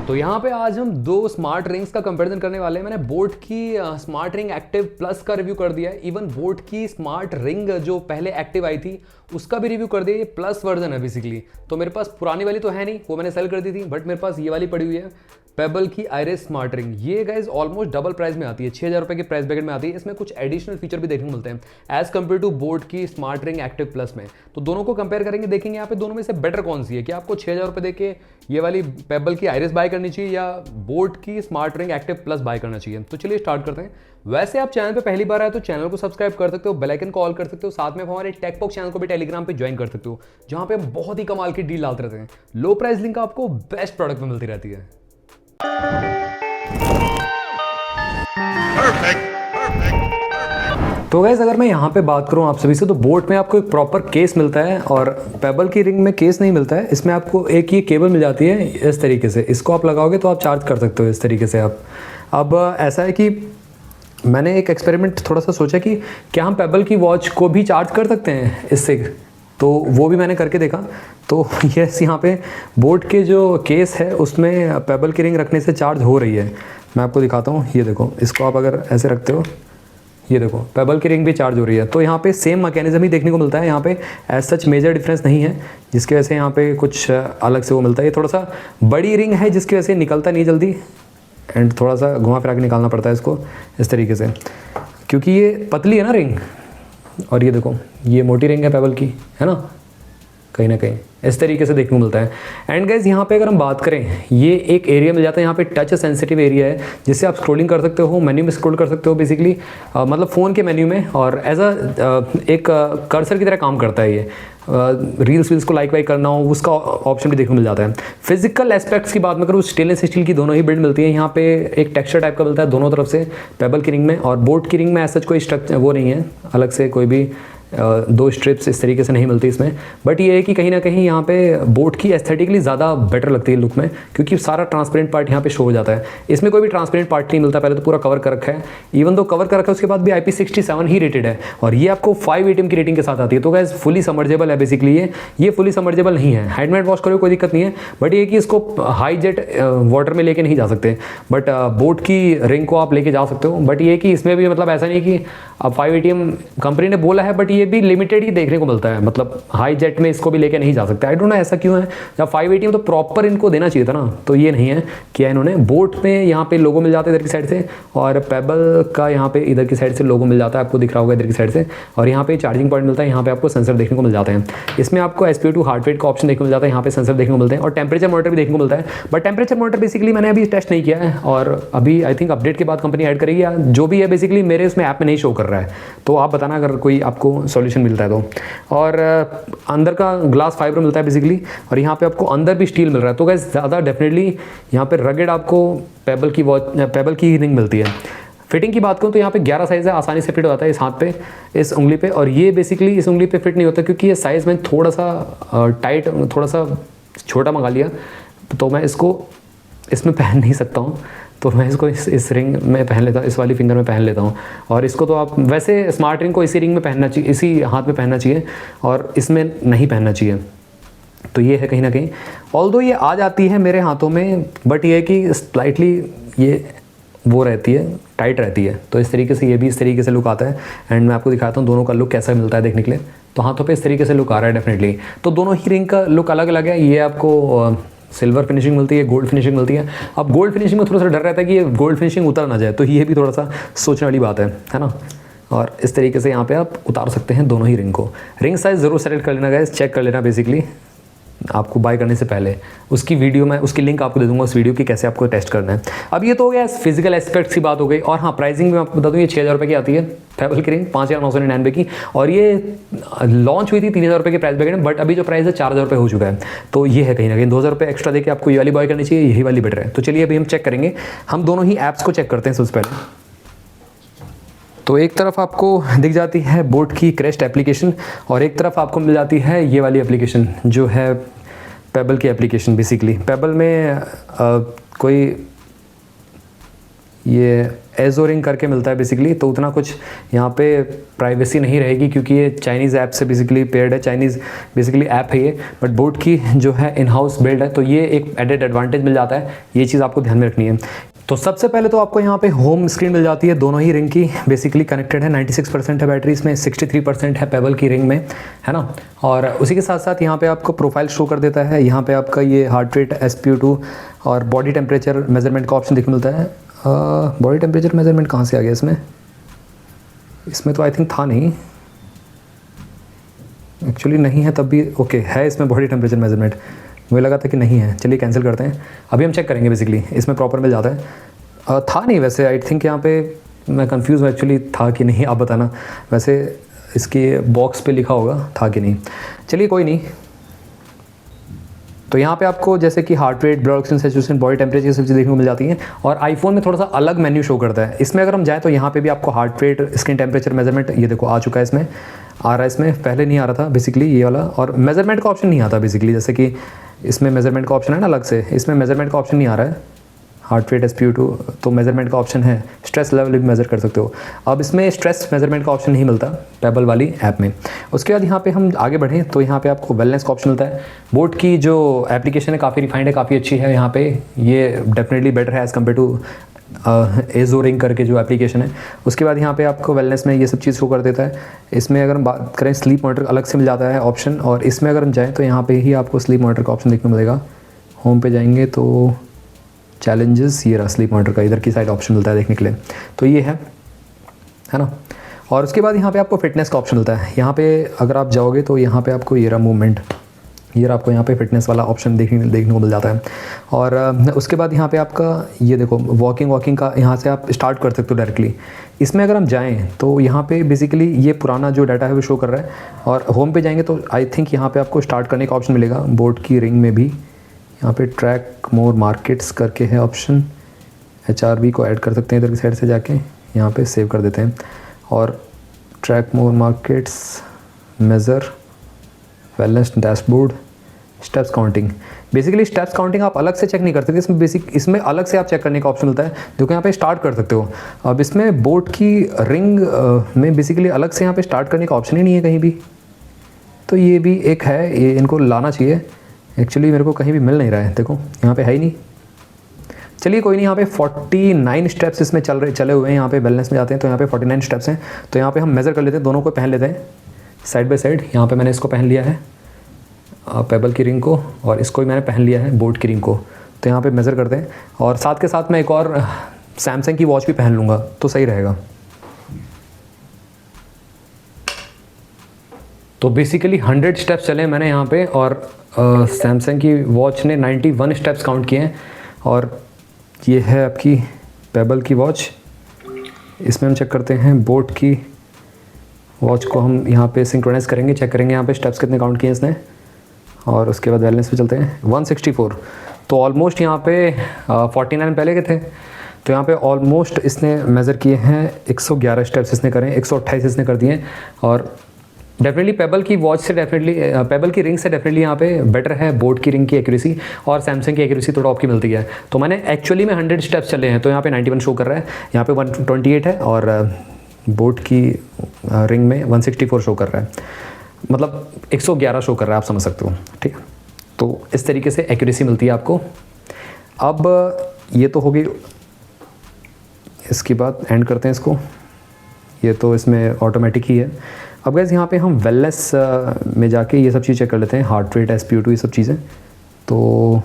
तो यहाँ पे आज हम दो स्मार्ट रिंग्स का कंपैरिजन करने वाले हैं। मैंने बोट की स्मार्ट रिंग एक्टिव प्लस का रिव्यू कर दिया है, इवन बोट की स्मार्ट रिंग जो पहले एक्टिव आई थी उसका भी रिव्यू कर दिया। ये प्लस वर्जन है बेसिकली। तो मेरे पास पुरानी वाली तो है नहीं, वो मैंने सेल कर दी थी, बट मेरे पास ये वाली पड़ी हुई है पेबल की आइरिस स्मार्ट रिंग। ये गाइज ऑलमोस्ट डबल प्राइस में आती है, 6,000 रुपये के प्राइस ब्रैकेट में आती है। इसमें कुछ एडिशनल फीचर भी देखने को मिलते हैं एज कम्पेयर टू बोट की स्मार्ट रिंग एक्टिव प्लस में। तो दोनों को कंपेयर करेंगे, देखेंगे यहाँ पे दोनों में से बेटर कौन सी है। क्या आपको 6,000 रुपये देके ये वाली पेबल की आइरिस बाय करनी चाहिए या बोट की smart ring active plus by करना चाहिए। तो चलिए स्टार्ट करते हैं। वैसे आप चैनल पे पहली बार आए तो चैनल को सब्सक्राइब कर सकते हो, बेल आइकन को ऑल कर सकते हो, साथ में हमारे टेकपॉक चैनल को भी टेलीग्राम पे ज्वाइन कर सकते हो, जहां पे हम बहुत ही कमाल की डील डालते रहते हैं। लो प्राइस लिंक आपको बेस्ट प्रोडक्ट में मिलती रहती है। तो गाइस अगर मैं यहाँ पे बात करूँ आप सभी से, तो बोट में आपको एक प्रॉपर केस मिलता है और पेबल की रिंग में केस नहीं मिलता है। इसमें आपको एक ये केबल मिल जाती है इस तरीके से, इसको आप लगाओगे तो आप चार्ज कर सकते हो इस तरीके से आप। अब ऐसा है कि मैंने एक एक्सपेरिमेंट थोड़ा सा सोचा कि क्या हम पेबल की वॉच को भी चार्ज कर सकते हैं इससे, तो वो भी मैंने करके देखा। तो यस, यहाँ पे बोट के जो केस है उसमें पेबल की रिंग रखने से चार्ज हो रही है। मैं आपको दिखाता हूँ, ये देखो, इसको आप अगर ऐसे रखते हो, ये देखो पेबल की रिंग भी चार्ज हो रही है। तो यहाँ पे सेम मैकेनिज्म ही देखने को मिलता है। यहाँ पे एज सच मेजर डिफरेंस नहीं है, जिसकी वजह से यहाँ पे कुछ अलग से वो मिलता है। ये थोड़ा सा बड़ी रिंग है जिसकी वजह से निकलता नहीं जल्दी, एंड थोड़ा सा घुमा फिरा के निकालना पड़ता है इसको इस तरीके से, क्योंकि ये पतली है ना रिंग। और ये देखो, ये मोटी रिंग है पेबल की, है ना, कहीं ना कहीं इस तरीके से देखने को मिलता है। एंड गाइज यहाँ पे अगर हम बात करें, ये एक एरिया मिल जाता है यहाँ पे, टच सेंसिटिव एरिया है जिससे आप स्क्रॉलिंग कर सकते हो, मेन्यू में स्क्रॉल कर सकते हो बेसिकली, मतलब फ़ोन के मेन्यू में, और एज एक कर्सर की तरह काम करता है ये। रील्स वील्स को लाइक वाइक करना हो उसका ऑप्शन भी देखने को मिल जाता है। फिजिकल एस्पेक्ट्स की बात में करूँ, स्टेनलेस स्टील की दोनों ही बिल्ड मिलती है। यहाँ पे एक टेक्सचर टाइप का मिलता है दोनों तरफ से पेबल की रिंग में, और बोट की रिंग में ऐसा कोई स्ट्रक्चर वो नहीं है, अलग से कोई भी दो स्ट्रिप्स इस तरीके से नहीं मिलती इसमें। बट ये है कि कहीं ना कहीं यहाँ पे बोट की एस्थेटिकली ज़्यादा बेटर लगती है लुक में, क्योंकि सारा ट्रांसपेरेंट पार्ट यहाँ पे शो हो जाता है। इसमें कोई भी ट्रांसपेरेंट पार्ट नहीं मिलता, पहले तो पूरा कवर कर रखा है। इवन तो कवर कर रखा है उसके बाद भी IP67 ही रेटेड है, और ये आपको 5 ATM की रेटिंग के साथ आती है। तो गाइस फुली समर्जेबल है बेसिकली। ये फुली समर्जेबल नहीं है, हैंडमेड वॉश करो कोई दिक्कत नहीं है, बट ये कि इसको हाई जेट वाटर में लेके नहीं जा सकते। बट बोट की रिंग को आप लेके जा सकते हो। बट ये कि इसमें भी मतलब ऐसा नहीं कि अब 5 ATM कंपनी ने बोला है, बट ये भी लिमिटेड ही देखने को मिलता है, मतलब हाई जेट में इसको भी लेके नहीं जा सकते। आई डोंट नो ऐसा क्यों है, जब 5 ATM तो प्रॉपर इनको देना चाहिए था ना। तो ये नहीं है कि इन्होंने बोट में यहाँ पे लोगो मिल जाता है इधर की साइड से, और पेबल का यहाँ पे इधर की साइड से लोगो मिल जाता है, आपको दिख रहा होगा इधर की साइड से। और यहाँ पे चार्जिंग पॉइंट मिलता है, यहाँ पे आपको सेंसर देखने को मिल जाते हैं। इसमें आपको SpO2 हार्ट रेट का ऑप्शन देखने को मिल जाता है, यहाँ पे सेंसर देखने को मिलते हैं, और टेम्परेचर मॉनिटर भी देखने को मिलता है। बट टेम्परेचर मॉनिटर बेसिकली मैंने अभी टेस्ट नहीं किया है, और अभी आई थिंक अपडेट के बाद कंपनी ऐड करेगी, या जो भी है बेसिकली मेरे उसमें ऐप में नहीं शो कर रहा है। तो आप बताना अगर कोई आपको सॉल्यूशन मिलता है तो। और अंदर का ग्लास फाइबर मिलता है बेसिकली, और यहाँ पे आपको अंदर भी स्टील मिल रहा है। तो गाइस ज़्यादा डेफिनेटली यहाँ पे रगेड आपको पेबल की रिंग मिलती है। फिटिंग की बात करूँ तो यहाँ पे 11 साइज़ है, आसानी से फिट हो जाता है इस हाथ पे, इस उंगली पे। और ये बेसिकली इस उंगली पे फिट नहीं होता, क्योंकि ये साइज़ में थोड़ा सा टाइट, थोड़ा सा छोटा मंगा लिया, तो मैं इसको इसमें पहन नहीं सकता हूँ। तो मैं इसको इस रिंग में पहन लेता हूँ, इस वाली फिंगर में पहन लेता हूँ। और इसको तो आप वैसे स्मार्ट रिंग को इसी रिंग में पहनना चाहिए, इसी हाथ में पहनना चाहिए, और इसमें नहीं पहनना चाहिए। तो ये है कहीं ना कहीं, ऑल्दो ये आ जाती है मेरे हाथों में, बट ये है कि स्लाइटली ये वो रहती है, टाइट रहती है। तो इस तरीके से ये भी इस तरीके से लुक आता है। एंड मैं आपको दिखाता हूँ दोनों का लुक कैसा मिलता है देखने के लिए। तो हाथों पे इस तरीके से लुक आ रहा है डेफिनेटली। तो दोनों ही रिंग का लुक अलग अलग है। ये आपको सिल्वर फिनिशिंग मिलती है, गोल्ड फिनिशिंग मिलती है। अब गोल्ड फिनिशिंग में थोड़ा सा डर रहता है कि ये गोल्ड फिनिशिंग उतर ना जाए, तो ये भी थोड़ा सा सोचने वाली बात है ना। और इस तरीके से यहाँ पे आप उतार सकते हैं दोनों ही रिंग को। रिंग साइज़ ज़रूर सेलेक्ट कर लेना गाइस, चेक कर लेना बेसिकली आपको बाय करने से पहले। उसकी वीडियो में उसकी लिंक आपको दे दूंगा उस वीडियो की, कैसे आपको टेस्ट करना है। अब ये तो हो गया फिजिकल एस्पेक्ट्स की बात हो गई। और हाँ, प्राइसिंग में आपको बता दूँ, ये 6,000 रुपये की आती है पेबल की रिंग, 5,999 की। और ये लॉन्च हुई थी 3,000 रुपये के प्राइस ब्रैकेट में, बट अभी जो प्राइस है 4,000 रुपये हो चुका है। तो ये है कहीं ना कहीं 2,000 रुपये एक्स्ट्रा देके आपको ये वाली बाय करनी चाहिए, यही वाली बेटर है। तो चलिए अभी हम चेक करेंगे, हम दोनों ही ऐप्स को चेक करते हैं सबसे पहले। तो एक तरफ आपको दिख जाती है बोट की क्रेस्ट एप्लीकेशन, और एक तरफ आपको मिल जाती है ये वाली एप्लीकेशन जो है पेबल की एप्लीकेशन। बेसिकली पेबल में कोई ये एजो रिंग करके मिलता है बेसिकली, तो उतना कुछ यहाँ पे प्राइवेसी नहीं रहेगी क्योंकि ये चाइनीज़ ऐप से बेसिकली पेयर्ड है, चाइनीज़ बेसिकली ऐप है ये, बट बोट की जो है इन हाउस बिल्ड है, तो ये एक एडेड एडवांटेज मिल जाता है, ये चीज़ आपको ध्यान में रखनी है। तो सबसे पहले तो आपको यहाँ पे होम स्क्रीन मिल जाती है, दोनों ही रिंग की बेसिकली कनेक्टेड है, 96% है बैटरी इसमें, 63% है पेबल की रिंग में, है ना। और उसी के साथ साथ यहाँ पे आपको प्रोफाइल शो कर देता है, यहाँ पे आपका ये हार्ट रेट, SpO2 और बॉडी टेम्परेचर मेजरमेंट का ऑप्शन देखने मिलता है। बॉडी टेम्परेचर मेजरमेंट कहाँ से आ गया इसमें? इसमें तो आई थिंक था नहीं, एक्चुअली नहीं है तब भी ओके है इसमें बॉडी टेम्परेचर मेजरमेंट, मुझे लगा था कि नहीं है, चलिए कैंसिल करते हैं, अभी हम चेक करेंगे। बेसिकली इसमें प्रॉपर मिल जाता है, था नहीं वैसे, आई थिंक यहाँ पे मैं कंफ्यूज हूँ एक्चुअली, था कि नहीं आप बताना, वैसे इसके बॉक्स पे लिखा होगा था कि नहीं, चलिए कोई नहीं। तो यहाँ पे आपको जैसे कि heart rate, blood oxygen saturation, body temperature सब चीज़ देखने को मिल जाती हैं। और आईफोन में थोड़ा सा अलग मेन्यू शो करता है, इसमें अगर हम जाएँ तो यहाँ पे भी आपको heart rate, skin temperature measurement, ये देखो आ चुका है, इसमें आ रहा है, इसमें पहले नहीं आ रहा था बेसिकली ये वाला, और मेजरमेंट का ऑप्शन नहीं आता बेसिकली, जैसे कि इसमें मेजरमेंट का ऑप्शन है ना अलग से, इसमें मेजरमेंट का ऑप्शन नहीं आ रहा है, हार्ट रेट, SpO2 तो मेजरमेंट का ऑप्शन है, स्ट्रेस लेवल भी मेज़र कर सकते हो। अब इसमें स्ट्रेस मेजरमेंट का ऑप्शन नहीं मिलता पेबल वाली ऐप में। उसके बाद यहाँ पे हम आगे बढ़ें तो यहाँ पे आपको वेलनेस का ऑप्शन मिलता है। बोट की जो एप्लीकेशन है काफ़ी रिफाइंड है, काफ़ी अच्छी है, यहाँ पे ये डेफिनेटली बेटर है एज़ कम्पेयर टू एजो रिंग करके जो एप्लीकेशन है। उसके बाद यहाँ पे आपको वेलनेस में ये सब चीज़ शो कर देता है। इसमें अगर हम बात करें स्लीप मॉनिटर अलग से मिल जाता है ऑप्शन, और इसमें अगर हम जाएँ तो यहाँ पे ही आपको स्लीप मॉनिटर का ऑप्शन देखने को मिलेगा। होम पे जाएंगे तो चैलेंजेस, ये रहा स्लीप मॉनिटर का, इधर की साइड ऑप्शन मिलता है देखने के लिए, तो ये है ना। और उसके बाद यहाँ पे आपको फिटनेस का ऑप्शन मिलता है। यहाँ पे अगर आप जाओगे तो यहाँ पे आपको ये रहा मूवमेंट, ये आपको यहाँ पे फिटनेस वाला ऑप्शन देखने को मिल जाता है। और उसके बाद यहाँ पे आपका ये देखो वॉकिंग का, यहाँ से आप स्टार्ट कर सकते हो डायरेक्टली। इसमें अगर हम जाएं तो यहाँ पे बेसिकली ये पुराना जो डाटा है वो शो कर रहा है, और होम पे जाएंगे तो आई थिंक यहाँ पे आपको स्टार्ट करने का ऑप्शन मिलेगा। बोट की रिंग में भी यहाँ पे ट्रैक मोर मार्केट्स करके है ऑप्शन, HRV को ऐड कर सकते हैं इधर की साइड से जाके, यहाँ पे सेव कर देते हैं। और track more markets, measure, wellness dashboard, steps counting. Basically steps counting आप अलग से चेक नहीं कर सकते, इसमें अलग से आप चेक करने का ऑप्शन मिलता है, जो कि यहाँ पे स्टार्ट कर सकते हो। अब इसमें बोट की रिंग में बेसिकली अलग से यहाँ पे स्टार्ट करने का ऑप्शन ही नहीं है कहीं भी, तो ये भी एक है, ये इनको लाना चाहिए। एक्चुअली मेरे को कहीं भी मिल नहीं रहा है, देखो यहाँ पे है ही नहीं। चलिए कोई नहीं, यहाँ पे 49 स्टेप्स इसमें चले हुए हैं। यहाँ पे वेलनेस में जाते हैं तो यहाँ पे 49 स्टेप्स हैं, तो यहाँ पे हम मेज़र कर लेते हैं, दोनों को पहन लेते हैं साइड बाय साइड। यहाँ पे मैंने इसको पहन लिया है पेबल की रिंग को, और इसको भी मैंने पहन लिया है बोट की रिंग को, तो यहाँ पे मेज़र करते हैं। और साथ के साथ मैं एक और सैमसंग की वॉच भी पहन लूँगा तो सही रहेगा। तो बेसिकली 100 स्टेप्स चले मैंने यहाँ पे, और सैमसंग की वॉच ने 91 स्टेप्स काउंट किए हैं। और ये है आपकी पेबल की वॉच, इसमें हम चेक करते हैं बोट की वॉच को, हम यहाँ पे सिंक्रोनाइज़ करेंगे, चेक करेंगे यहाँ पे स्टेप्स कितने काउंट किए इसने। और उसके बाद वेलनेस पे चलते हैं, 164, तो ऑलमोस्ट यहाँ पे 49 पहले के थे, तो यहाँ पे ऑलमोस्ट इसने मेज़र किए हैं 111 स्टेप्स इसने करें, 128 इसने कर दिए हैं। और डेफिनेटली पेबल की वॉच से पेबल की रिंग से डेफिनेटली यहाँ पे बेटर है बोट की रिंग की एक्यूरेसी, और सैमसंग की एक्यूरेसी तो टॉप की मिलती है। तो मैंने एक्चुअली में 100 स्टेप्स चले हैं, तो यहाँ पे 91 शो कर रहा है, यहाँ पे 128 है, और बोट की रिंग में 164 शो कर रहा है, मतलब 111 शो कर रहा है, आप समझ सकते हो, ठीक है। तो इस तरीके से एक्यूरेसी मिलती है आपको। अब ये तो होगी, इसके बाद एंड करते हैं इसको, ये तो इसमें ऑटोमेटिक ही है। अब गाइस यहाँ पे हम वेलनेस में जाके ये सब चीज़ चेक कर लेते हैं, हार्ट रेट, SpO2 ये सब चीज़ें। तो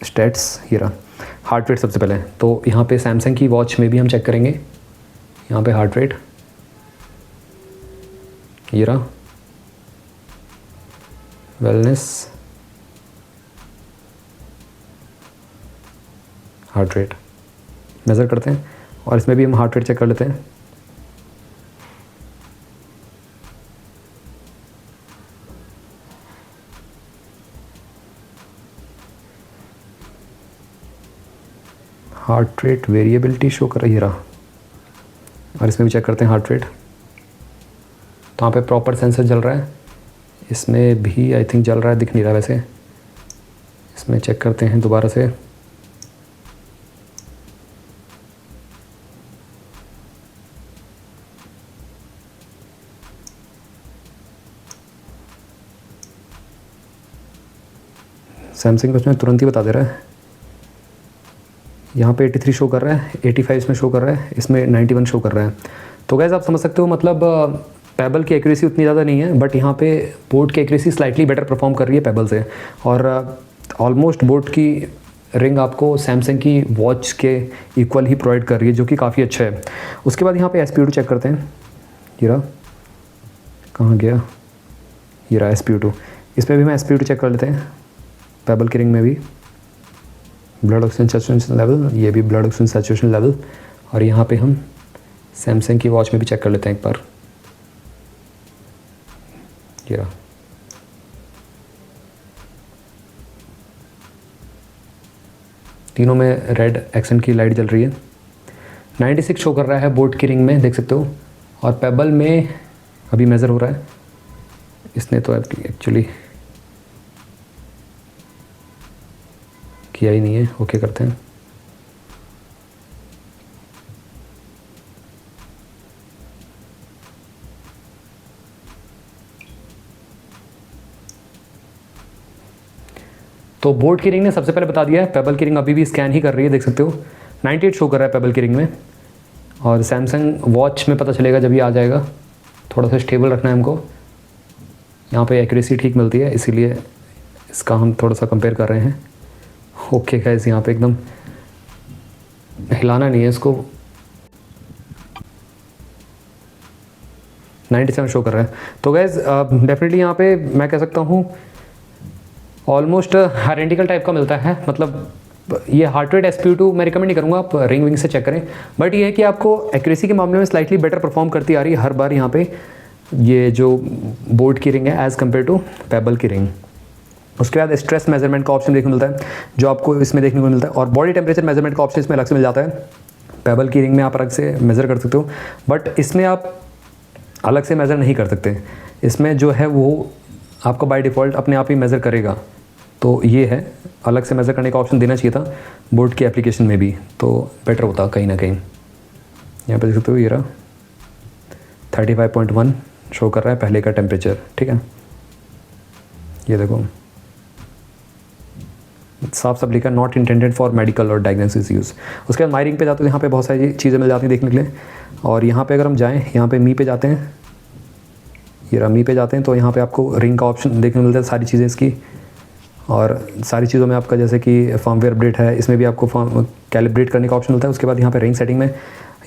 स्टेट्स, ये रहा हार्ट रेट सबसे पहले, तो यहाँ पे सैमसंग की वॉच में भी हम चेक करेंगे, यहाँ पे हार्ट रेट, ये रहा वेलनेस, हार्ट रेट मेज़र करते हैं, और इसमें भी हम हार्ट रेट चेक कर लेते हैं। हार्ट रेट वेरिएबिलिटी शो कर रही रहा, और इसमें भी चेक करते हैं हार्ट रेट, तो यहाँ पे प्रॉपर सेंसर जल रहा है, इसमें भी आई थिंक जल रहा है, दिख नहीं रहा वैसे, इसमें चेक करते हैं दोबारा से। सैमसंग का उसमें तुरंत ही बता दे रहा है। यहाँ पे 83 शो कर रहा है, 85 इसमें शो कर रहा है, इसमें 91 शो कर रहा है। तो गैस आप समझ सकते हो, मतलब पेबल की एक्यूरेसी उतनी ज़्यादा नहीं है, बट यहाँ पे बोट की एक्यूरेसी स्लाइटली बेटर परफॉर्म कर रही है पेबल से। और ऑलमोस्ट बोट की रिंग आपको सैमसंग की वॉच के इक्वल ही प्रोवाइड कर रही है, जो कि काफ़ी अच्छा है। उसके बाद यहाँ पे SPO2 चेक करते हैं। ये रहा, कहाँ गया, ये रहा SPO2। इसमें भी मैं SPO2 चेक कर लेते हैं। पेबल की रिंग में भी ब्लड ऑक्सीजन सैचुरेशन लेवल, ये भी ब्लड ऑक्सीजन सैचुरेशन लेवल। और यहाँ पे हम सैमसंग की वॉच में भी चेक कर लेते हैं एक बार। ये रहा, तीनों में रेड एक्सेंट की लाइट जल रही है। 96 शो कर रहा है बोट की रिंग में, देख सकते हो। और पेबल में अभी मेज़र हो रहा है, इसने तो एक्चुअली किया ही नहीं है। ओके करते हैं। तो बोट की रिंग ने सबसे पहले बता दिया है। पेबल की रिंग अभी भी स्कैन ही कर रही है, देख सकते हो। 98 शो कर रहा है पेबल की रिंग में। और सैमसंग वॉच में पता चलेगा जब ये आ जाएगा। थोड़ा सा स्टेबल रखना है हमको। यहाँ पे एक्यूरेसी ठीक मिलती है, इसीलिए इसका हम थोड़ा सा कंपेयर कर रहे हैं। ओके गाइस, यहाँ पे एकदम हिलाना नहीं है इसको। 97 शो कर रहा है। तो गाइस डेफिनेटली यहाँ पे मैं कह सकता हूँ ऑलमोस्ट आइडेंटिकल टाइप का मिलता है। मतलब ये हार्ट रेट SPO2 मैं रिकमेंड नहीं करूँगा, आप रिंग विंग से चेक करें। बट ये है कि आपको एक्यूरेसी के मामले में स्लाइटली बेटर परफॉर्म करती आ रही है हर बार यहाँ पे ये जो बोट की रिंग है एज़ कम्पेयर टू पेबल की रिंग। उसके बाद स्ट्रेस मेजरमेंट का ऑप्शन देखने को मिलता है, जो आपको इसमें देखने को मिलता है। और बॉडी टेम्परेचर मेजरमेंट का ऑप्शन इसमें अलग से मिल जाता है। पेबल की रिंग में आप अलग से मेज़र कर सकते हो, बट इसमें आप अलग से मेज़र नहीं कर सकते। इसमें जो है वो आपका बाय डिफ़ॉल्ट अपने आप ही मेज़र करेगा। तो ये है, अलग से मेज़र करने का ऑप्शन देना चाहिए था बोट की एप्लीकेशन में भी, तो बेटर होता कहीं ना कहीं। यहाँ पे देख सकते हो, ये रहा 35.1 शो कर रहा है पहले का टेम्परेचर, ठीक है। ये देखो साफ साफ लिखा, नॉट इंटेंडेड फॉर मेडिकल और डायग्नोसिस यूज़। उसके बाद माई रिंग पे जाते हो, यहाँ पे बहुत सारी चीज़ें मिल जाती हैं देखने के लिए। और यहाँ पे अगर हम जाएँ, यहाँ पे मी पे जाते हैं, ये रहा मी पे जाते हैं, तो यहाँ पे आपको रिंग का ऑप्शन देखने को मिलता है, सारी चीज़ें इसकी। और सारी चीज़ों में आपका जैसे कि फर्मवेयर अपडेट है, इसमें भी आपको कैलिब्रेट करने का ऑप्शन मिलता है। उसके बाद यहाँ पे रिंग सेटिंग में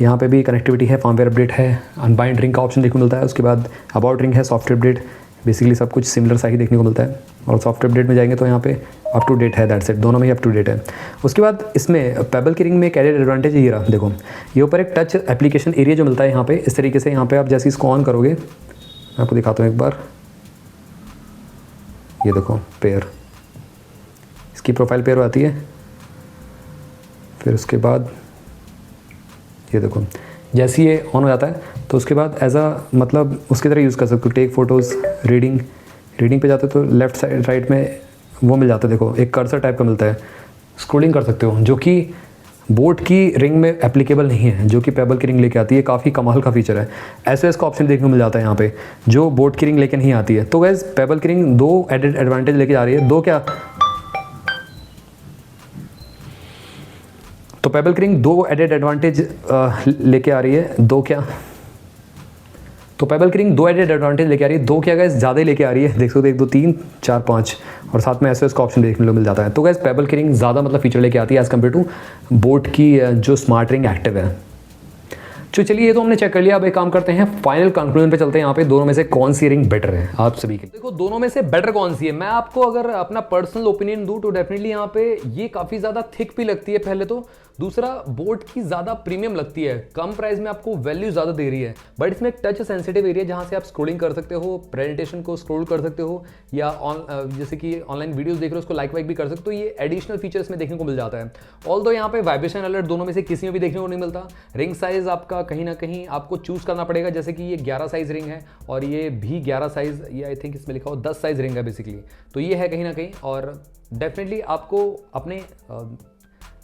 यहाँ पे भी कनेक्टिविटी है, फर्मवेयर अपडेट है, अनबाइंड रिंग का ऑप्शन देखने को मिलता है। उसके बाद अबाउट रिंग है, सॉफ्टवेयर अपडेट, बेसिकली सब कुछ सिमिलर सा ही देखने को मिलता है। और सॉफ्टवेयर अपडेट में जाएंगे तो यहाँ पे अप टू डेट है, दैट्स इट, दोनों में ही अप टू डेट है। उसके बाद इसमें पेबल की रिंग में एक एडेड एडवांटेज ये रहा, देखो ये ऊपर एक टच एप्लीकेशन एरिया जो मिलता है यहाँ पे, इस तरीके से। यहाँ पे आप जैसे इसको ऑन करोगे, मैं आपको दिखाता हूँ एक बार, ये देखो पेयर, इसकी प्रोफाइल पेयर आती है। फिर उसके बाद ये देखो जैसे ये ऑन हो जाता है, तो उसके बाद एज अ मतलब उसकी तरह यूज़ कर सकते हो। टेक फोटोज़, रीडिंग पे जाते हो तो लेफ़्ट साइड राइट में वो मिल जाता है, देखो एक कर्सर टाइप का मिलता है, स्क्रोलिंग कर सकते हो, जो कि बोट की रिंग में एप्लीकेबल नहीं है, जो कि पेबल की रिंग लेके आती है। काफ़ी कमाल का फीचर है। SOS का ऑप्शन देखने को मिल जाता है यहाँ पे, जो बोट की रिंग लेके नहीं आती है। तो गैस पेबल की रिंग दो एडेड एडवांटेज लेके आ रही है। दो क्या, तो पेबल की रिंग दो एडेड एडवांटेज लेके आ रही है। दो क्या, तो पेबल की रिंग दो एडेड एडवांटेज लेके आ रही है। दो क्या गैस, ज़्यादा ही लेके आ रही है, देख सकते हो 1 2 3 4 5, और साथ में SOS का ऑप्शन देखने को मिल जाता है। तो गैस पेबल की रिंग ज़्यादा मतलब फीचर लेके आती है एज़ कम्पेयर टू बोट की जो स्मार्ट रिंग एक्टिव है। तो चलिए ये तो हमने चेक कर लिया। अब एक काम करते हैं, फाइनल कंक्लूजन पे चलते हैं। यहाँ पे दोनों में से कौन सी रिंग बेटर है आप सभी के? देखो दोनों में से बेटर कौन सी है, मैं आपको अगर अपना पर्सनल ओपिनियन दूं तो डेफिनेटली यहाँ पे ये काफ़ी ज़्यादा थिक भी लगती है पहले तो। दूसरा, बोट की ज़्यादा प्रीमियम लगती है, कम प्राइस में आपको वैल्यू ज़्यादा दे रही है। बट इसमें एक टच सेंसिटिव एरिया जहाँ से आप स्क्रोलिंग कर सकते हो, प्रेजेंटेशन को स्क्रोल कर सकते हो, या जैसे कि ऑनलाइन वीडियोस देख रहे हो उसको लाइक वाइक भी कर सकते हो। ये एडिशनल फीचर इसमें देखने को मिल जाता है। ऑल्दो यहाँ पे वाइब्रेशन अलर्ट दोनों में से किसी में भी देखने को नहीं मिलता। रिंग साइज आपका कहीं ना कहीं आपको चूज करना पड़ेगा, जैसे कि ये 11 साइज रिंग है और ये भी 11 साइज, ये आई थिंक इसमें लिखा हो 10 साइज रिंग है बेसिकली। तो ये है कहीं ना कहीं, और डेफिनेटली आपको अपने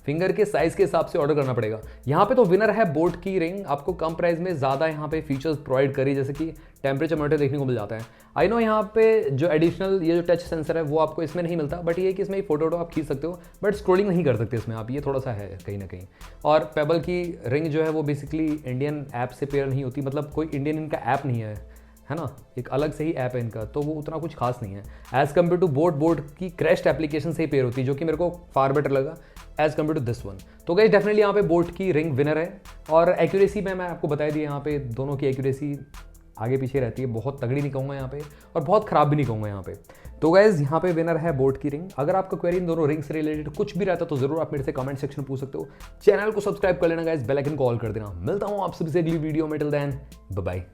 फिंगर के साइज के हिसाब से ऑर्डर करना पड़ेगा। यहाँ पे तो विनर है बोट की रिंग, आपको कम प्राइस में ज़्यादा यहाँ पे फीचर्स प्रोवाइड करी, जैसे कि टेम्परेचर मॉनिटर देखने को मिल जाता है। आई नो यहाँ पे जो एडिशनल ये जो टच सेंसर है वो आपको इसमें नहीं मिलता, बट ये कि इसमें फोटो आप खींच सकते हो, बट स्क्रोलिंग नहीं कर सकते इसमें आप, ये थोड़ा सा है कहीं ना कहीं। और पेबल की रिंग जो है वो बेसिकली इंडियन ऐप से पेयर नहीं होती, मतलब कोई इंडियन इनका ऐप नहीं है ना, एक अलग से ही ऐप है इनका, तो वो उतना कुछ खास नहीं है एज़ कम्पेयर टू बोट की क्रैश्ड एप्लीकेशन से ही पेयर होती है, जो कि मेरे को फार बेटर लगा as compare to this one. तो गाइस डेफिनेटली यहाँ पे बोट की रिंग विनर है। और एक्यूरेसी में मैं आपको बता दी, यहाँ पे दोनों की एक्यूरेसी आगे पीछे रहती है, बहुत तगड़ी नहीं कहूँगा यहाँ पे और बहुत ख़राब भी नहीं कहूँगा यहाँ पे। तो गाइस यहाँ पे विनर है बोट की रिंग। अगर आपका क्वेरी इन दोनों रिंग से रिलेटेड कुछ भी रहता तो जरूर आप मेरे से कमेंट सेक्शन में पूछ सकते हो। चैनल को सब्सक्राइब कर लेना गाइस, बेल आइकन को ऑल कर देना। मिलता हूँ आप सभी से अगली वीडियो में, टिल देन बाय बाय।